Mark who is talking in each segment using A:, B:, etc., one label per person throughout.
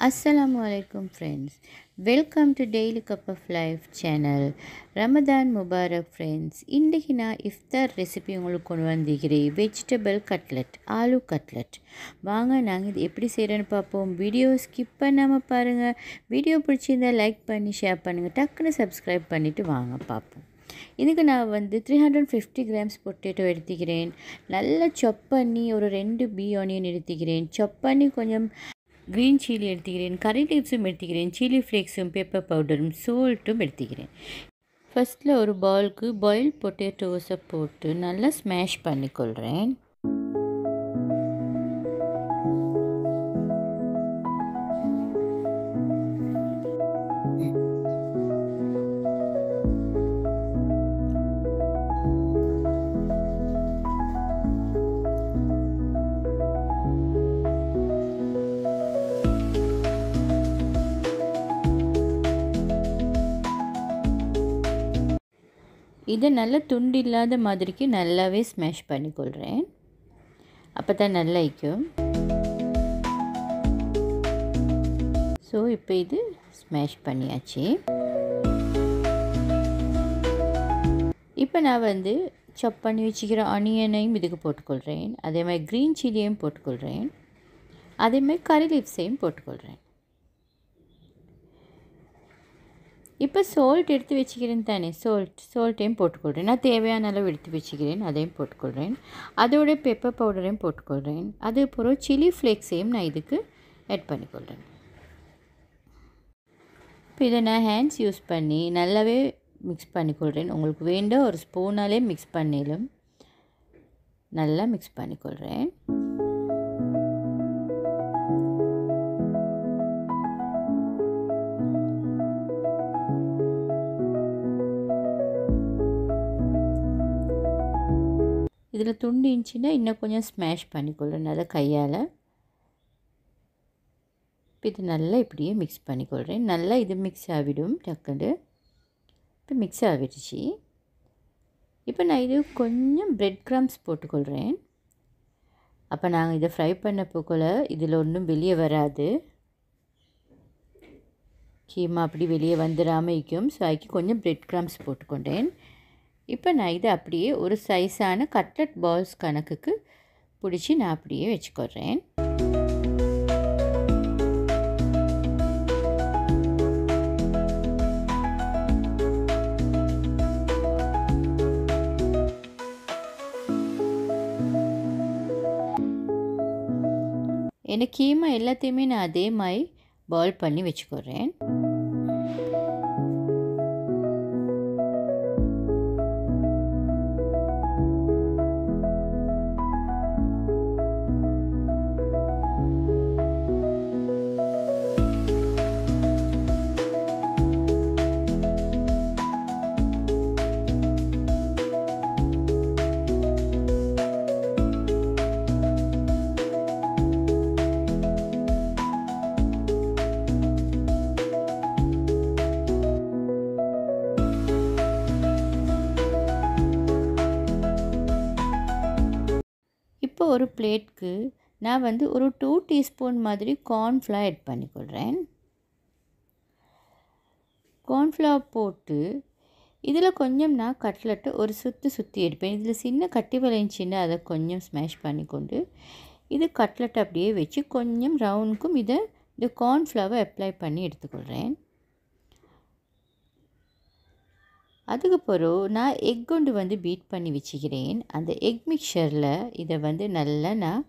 A: Assalamualaikum friends. Welcome to Daily Cup of Life channel. Ramadan Mubarak friends. இன்றைக்கி நான் இஃப்தார் recipe உங்களுக்கு கொண்டு வந்திருக்கிறேன். Vegetable cutlet, aloo cutlet. வாங்க நாங்கள் இது எப்படி செய்கிறேன்னு பார்ப்போம். வீடியோ ஸ்கிப் பண்ணாமல் பாருங்கள். வீடியோ பிடிச்சிருந்தால் லைக் பண்ணி ஷேர் பண்ணுங்கள். டக்குன்னு சப்ஸ்கிரைப் பண்ணிவிட்டு வாங்க பார்ப்போம். இதுக்கு நான் 350 கிராம்ஸ் பொட்டேட்டோ எடுத்துக்கிறேன். நல்லா சாப் பண்ணி ஒரு 2 பீ ஆனியன் எடுத்துக்கிறேன். சாப் பண்ணி கொஞ்சம் க்ரீன் சில்லி எடுத்துக்கிறேன், கறி லீவ்ஸும் எடுத்துக்கிறேன், சில்லி ஃப்ளேக்ஸும் பெப்பர் பவுடரும் சால்ட்டும் எடுத்துக்கிறேன். ஃபஸ்ட்டில் ஒரு பவுலுக்கு பாயில் பொட்டேட்டோஸை போட்டு நல்லா ஸ்மாஷ் பண்ணிக்கொள்கிறேன். இதை நல்லா துண்டு இல்லாத மாதிரிக்கு நல்லாவே ஸ்மாஷ் பண்ணிக்கொள்கிறேன். அப்போ தான் நல்லா இருக்கும். ஸோ இப்போ இது ஸ்மாஷ் பண்ணியாச்சு. இப்போ நான் சாப் பண்ணி வச்சுக்கிற ஆனியனையும் இதுக்கு போட்டுக்கொள்கிறேன். அதே மாதிரி க்ரீன் சில்லியையும் போட்டுக்கொள்கிறேன். அதே மாதிரி கறி லீவ்ஸையும் போட்டுக்கொள்கிறேன். இப்போ சால்ட் எடுத்து வச்சுக்கிறேன் தானே, சால்ட்டையும் போட்டுக்கொள்கிறேன். நான் தேவையான அளவு எடுத்து வச்சுக்கிறேன், அதையும் போட்டுக்கொள்கிறேன். அதோட பெப்பர் பவுடரையும் போட்டுக்கொள்கிறேன். அதுக்கப்புறம் சில்லி ஃப்ளேக்ஸையும் நான் இதுக்கு ஆட் பண்ணிக்கொள்கிறேன். இப்போ இதை நான் ஹேண்ட்ஸ் யூஸ் பண்ணி நல்லாவே மிக்ஸ் பண்ணிக்கொள்கிறேன். உங்களுக்கு வேண்டாம் ஒரு ஸ்பூனாலே மிக்ஸ் பண்ணிடும். நல்லா மிக்ஸ் பண்ணிக்கொள்கிறேன். இதில் துண்டு இருந்துச்சுன்னா இன்னும் கொஞ்சம் ஸ்மாஷ் பண்ணிக்கொள்கிறேன் அதை கையால். இப்போ இது நல்லா இப்படியே மிக்ஸ் பண்ணிக்கொள்கிறேன். நல்லா இது மிக்ஸ் ஆகிடும் டக்குன்னு. இப்போ மிக்ஸ் ஆகிடுச்சு. இப்போ நான் இது கொஞ்சம் பிரெட் க்ரம்ஸ் போட்டுக்கொள்கிறேன். அப்போ நாங்கள் இதை ஃப்ரை பண்ண போக்குள்ள இதில் ஒன்றும் வெளியே வராது, கீமா அப்படி வெளியே வந்துடாமல் இருக்கும். ஸோ அதுக்கு கொஞ்சம் பிரெட் க்ரம்ஸ் போட்டுக்கொண்டேன். இப்போ நான் இதை அப்படியே ஒரு சைஸான கட்லெட் பால்ஸ் கணக்குக்கு பிடிச்சி நான் அப்படியே வச்சுக்கிறேன். எனக்கு கீமா எல்லாத்தையுமே நான் அதே மாதிரி பால் பண்ணி வச்சுக்கிறேன். இப்போ ஒரு பிளேட்க்கு நான் ஒரு 2 டீஸ்பூன் மாதிரி கார்ன்ஃப்ளவர் ஆட் பண்ணிக்கொள்கிறேன். கார்ன்ஃப்ளவர் போட்டு இதில் கொஞ்சம் நான் கட்லெட்டை ஒரு சுற்றி எடுப்பேன். இதில் சின்ன கட்டி விளைஞ்சின்னா அதை கொஞ்சம் ஸ்மாஷ் பண்ணிக்கொண்டு இது கட்லெட் அப்படியே வச்சு கொஞ்சம் ரவுண்டுக்கும் இந்த கார்ன்ஃப்ளவர் அப்ளை பண்ணி எடுத்துக்கொள்கிறேன். அதுக்கு பிறகு நான் எக் கொண்டு பீட் பண்ணி வச்சுக்கிறேன். அந்த எக் மிக்சரில் இதை நல்லா நான்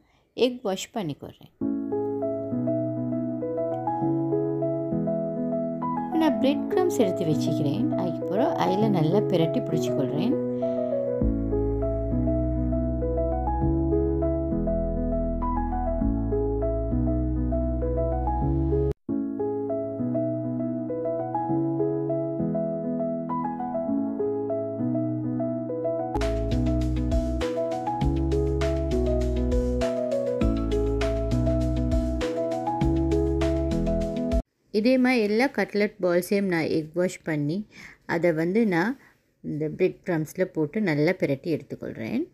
A: எக் வாஷ் பண்ணிக்கிறேன். நான் பிரெட் க்ரம்ஸ் எடுத்து வச்சுக்கிறேன். அதுக்கப்புறம் அதில் நல்லா பிரட்டி பிடிச்சிக்கொள்கிறேன். இதே மாதிரி எல்லா கட்லெட் பால்ஸையும் நான் எக் வாஷ் பண்ணி அதை நான் இந்த பிரெட் க்ரம்ஸில் போட்டு நல்லா பிரட்டி எடுத்துக்கொள்கிறேன்.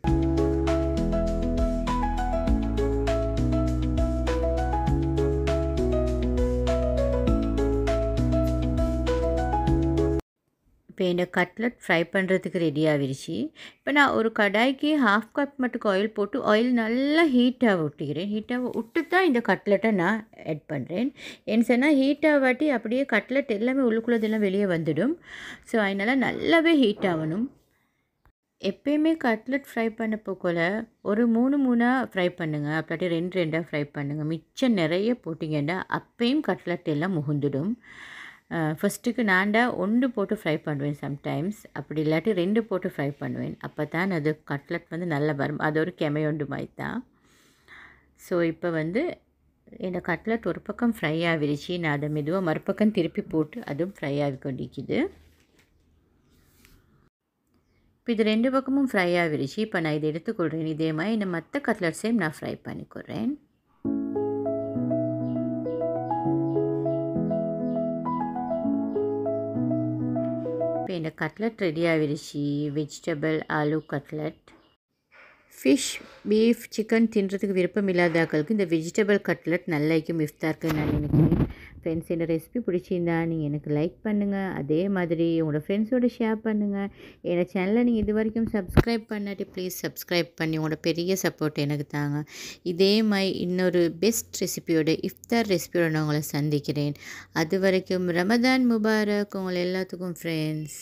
A: இப்போ இந்த கட்லட் ஃப்ரை பண்ணுறதுக்கு ரெடி ஆகிடுச்சு. இப்போ நான் ஒரு கடாய்க்கு 1/2 கப் மட்டும் ஆயில் போட்டு ஆயில் நல்லா ஹீட்டாக விட்டுக்கிறேன். ஹீட்டாக விட்டு தான் இந்த கட்லெட்டை நான் ஆட் பண்ணுறேன். ஏன்னு சொன்னால் ஹீட்டாக வாட்டி அப்படியே கட்லெட் எல்லாமே உள்ளுக்குள்ளதெல்லாம் வெளியே வந்துடும். ஸோ அதனால் நல்லாவே ஹீட் ஆகணும். எப்பயுமே கட்லெட் ஃப்ரை பண்ண போல ஒரு 3 ஃப்ரை பண்ணுங்கள். அப்படி 2 ஃப்ரை பண்ணுங்கள். மிச்சம் நிறைய போட்டிங்கன்னா அப்பயும் கட்லெட் எல்லாம் முகுந்துடும். ஃபஸ்ட்டுக்கு நான்டா 1 போட்டு ஃப்ரை பண்ணுவேன் சம்டைம்ஸ். அப்படி இல்லாட்டி 2 போட்டு ஃப்ரை பண்ணுவேன். அப்போ தான் அது கட்லெட் வந்து நல்லா வரும். அது ஒரு கெமையொண்டு மாதிரி தான். ஸோ இப்போ வந்து இந்த கட்லெட் ஒரு பக்கம் ஃப்ரை ஆகிடுச்சு. நான் அதை மெதுவாக மறுபக்கம் திருப்பி போட்டு அதுவும் ஃப்ரை ஆகி கொண்டிருக்குது. இப்போ இது 2 பக்கமும் ஃப்ரை ஆகிடுச்சு. இப்போ நான் இதை எடுத்துக்கொள்கிறேன். இதே மாதிரி இந்த மற்ற கட்லெட்ஸையும் நான் ஃப்ரை பண்ணிக்கொள்கிறேன். இப்போ இந்த கட்லெட் ரெடி ஆகிடுச்சு. Vegetable aloo cutlet. Fish, beef, chicken தின்றதுக்கு விருப்பம் இல்லாதாக்களுக்கு இந்த வெஜிடபிள் கட்லெட் நல்லாயிருக்கும் இஃப்தாருக்கு நான் நினைக்கிறேன். ஃப்ரெண்ட்ஸ், இந்த ரெசிபி பிடிச்சிருந்தா நீங்கள் எனக்கு லைக் பண்ணுங்கள். அதே மாதிரி உங்களோட ஃப்ரெண்ட்ஸோடு ஷேர் பண்ணுங்கள். என்னோடய சேனலை நீங்கள் இது வரைக்கும் சப்ஸ்கிரைப் பண்ணாட்டி ப்ளீஸ் சப்ஸ்கிரைப் பண்ணி உங்களோட பெரிய சப்போர்ட் எனக்கு தாங்க. இதே மாதிரி இன்னொரு பெஸ்ட் ரெசிபியோட இஃப்தார் ரெசிபியோட நான் உங்களை சந்திக்கிறேன். அது வரைக்கும் ரமதான் முபாரக் உங்களை எல்லாத்துக்கும் ஃப்ரெண்ட்ஸ்.